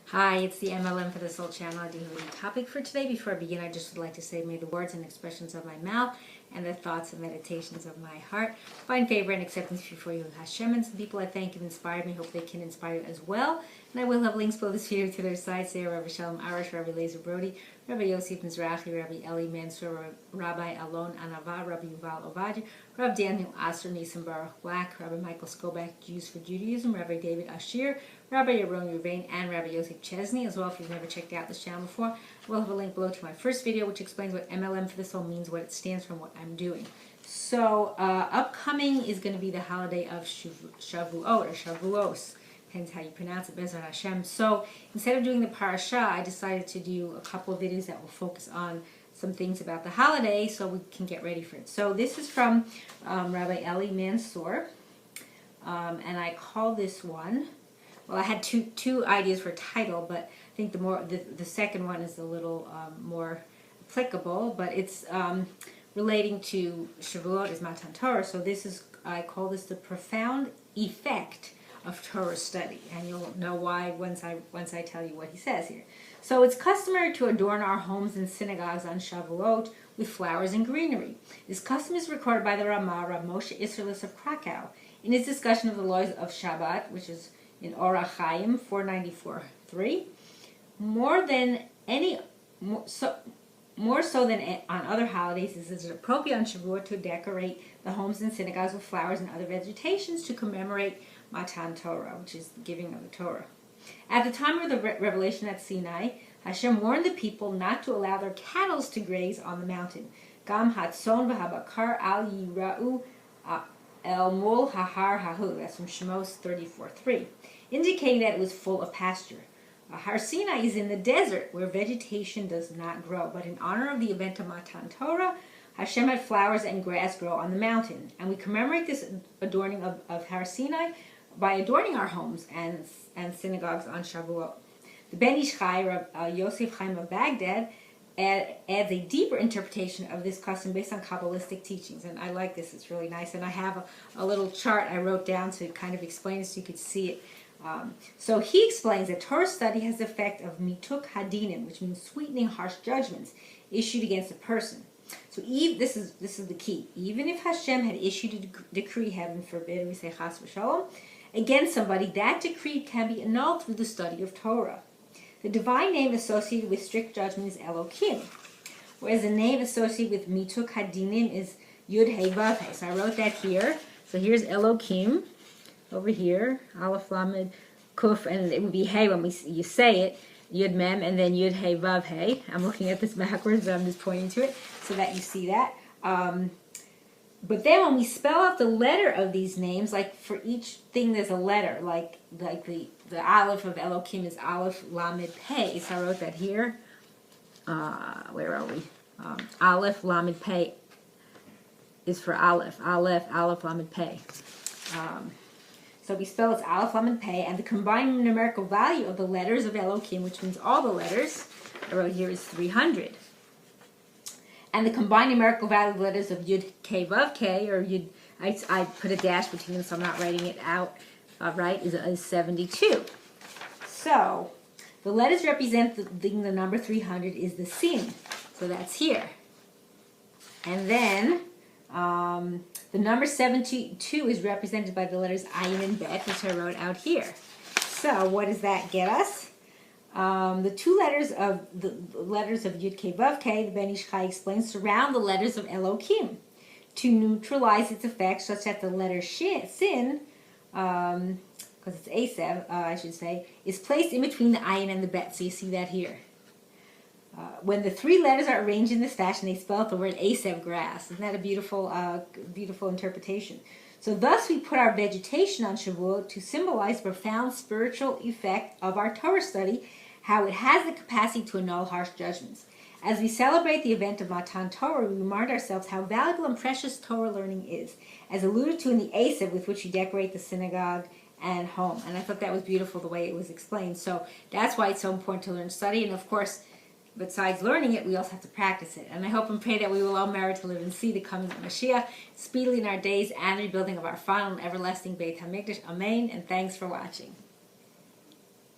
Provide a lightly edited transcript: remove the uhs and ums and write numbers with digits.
Hi, it's the M.L.M for this whole channel. I do have a new topic for today. Before I begin, I just would like to say, may the words and expressions of my mouth and the thoughts and meditations of my heart find favor and acceptance before you, Hashem. And some people I thank have inspired me. Hope they can inspire you as well. And I will have links below this video to their sites. They are Rabbi Shalom Arish, Rabbi Lazer Brody, Rabbi Yosef Mizrahi, Rabbi Eli Mansour, Rabbi Alon Anava, Rabbi Yuval Ovadia, Rabbi Daniel Asser, Nisan Baruch Black, Rabbi Michael Skobach, Jews for Judaism, Rabbi David Ashir, Rabbi Yaron Ruvain, and Rabbi Yosef Chesney. As well, if you've never checked out this channel before, I will have a link below to my first video, which explains what M.L.M for this whole means, what it stands for, and what I'm doing. So, upcoming is going to be the holiday of Shavuot, or Shavuos. Depends how you pronounce it, BeEzrat Hashem. So, instead of doing the parasha, I decided to do a couple of videos that will focus on some things about the holiday so we can get ready for it. So, this is from Rabbi Eli Mansour, and I call this one, well, I had two ideas for a title, but I think the second one is a little more applicable, but it's relating to Shavuot is Matan Torah. So this is, I call this the profound effect of Torah study, and you'll know why once I tell you what he says here. So it's customary to adorn our homes and synagogues on Shavuot with flowers and greenery. This custom is recorded by the Ramah, Rav Moshe Isserlis of Krakow, in his discussion of the laws of Shabbat, which is in Orach Chaim 494.3. More so than on other holidays, it is appropriate on Shavuot to decorate the homes and synagogues with flowers and other vegetations to commemorate Matan Torah, which is the giving of the Torah. At the time of the revelation at Sinai, Hashem warned the people not to allow their cattle to graze on the mountain. Gam hatzon v'habakar al yira'u el mul hahar hahu. That's from Shemos 34:3, indicating that it was full of pasture. Har Sinai is in the desert where vegetation does not grow, but in honor of the event of Matan Torah, Hashem had flowers and grass grow on the mountain. And we commemorate this adorning of Har Sinai by adorning our homes and synagogues on Shavuot. The Ben Ish Chai, Yosef Chaim of Baghdad, adds a deeper interpretation of this custom based on Kabbalistic teachings. And I like this, it's really nice. And I have a little chart I wrote down to kind of explain it so you could see it. So he explains that Torah study has the effect of mituk hadinim, which means sweetening harsh judgments issued against a person. So this is the key. Even if Hashem had issued a decree, heaven forbid, we say chas v'shalom, against somebody, that decree can be annulled through the study of Torah. The divine name associated with strict judgment is Elokim, whereas the name associated with mituk hadinim is Yud Hey Vav Hey. So I wrote that here. So here's Elokim. Over here, Aleph Lamed Kuf, and it would be Hey when you say it, Yud Mem, and then Yud Hey Vav Hey. I'm looking at this backwards, but I'm just pointing to it so that you see that. But then when we spell out the letter of these names, like for each thing there's a letter, like the Aleph of Elokim is Aleph Lamed Pei. So I wrote that here. Where are we? Aleph Lamed Pei is for Aleph. Aleph Lamed Pei. So we spell it's Aleph Lamed Pei, and the combined numerical value of the letters of Elokim, which means all the letters, I wrote here, is 300. And the combined numerical value of the letters of Yud K Vav K, or Yud, I put a dash between them so I'm not writing it out right, is 72. So the letters representing the number 300 is the Sin. So that's here. And then the number 72 is represented by the letters Ayin and Bet, which I wrote out here. So what does that get us? The letters of Yud K Vav K, the Ben Ish Chai explains, surround the letters of Elokim to neutralize its effect, such that the letter Sin, because it's Asev, I should say, is placed in between the Ayin and the Bet. So you see that here. When the three letters are arranged in this fashion, they spell out the word Asev, grass. Isn't that a beautiful interpretation? So thus we put our vegetation on Shavuot to symbolize the profound spiritual effect of our Torah study, how it has the capacity to annul harsh judgments. As we celebrate the event of Matan Torah, we remind ourselves how valuable and precious Torah learning is, as alluded to in the Asev with which we decorate the synagogue and home. And I thought that was beautiful the way it was explained. So that's why it's so important to learn study. And of course, besides learning it, we also have to practice it. And I hope and pray that we will all merit to live and see the coming of Mashiach speedily in our days and rebuilding of our final and everlasting Beit HaMikdash. Amen. And thanks for watching.